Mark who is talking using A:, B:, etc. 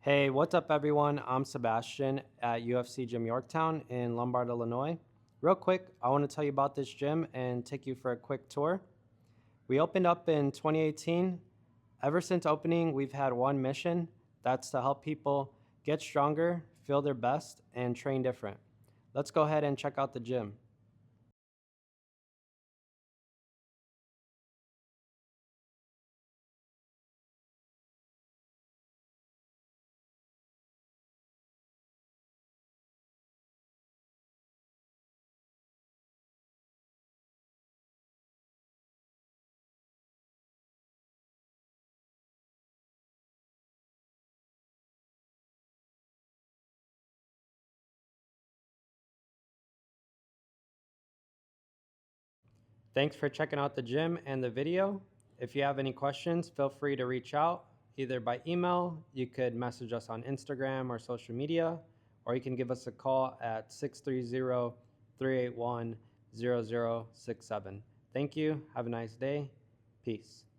A: Hey, what's up, everyone? I'm Sebastian at UFC Gym Yorktown in Lombard, Illinois. Real quick, I want to tell you about this gym and take you for a quick tour. We opened up in 2018. Ever since opening, we've had one mission. That's to help people get stronger, feel their best, and train different. Let's go ahead and check out the gym. Thanks for checking out the gym and the video. If you have any questions, feel free to reach out either by email, you could message us on Instagram or social media, or you can give us a call at 630 381 0067. Thank you. Have a nice day. Peace.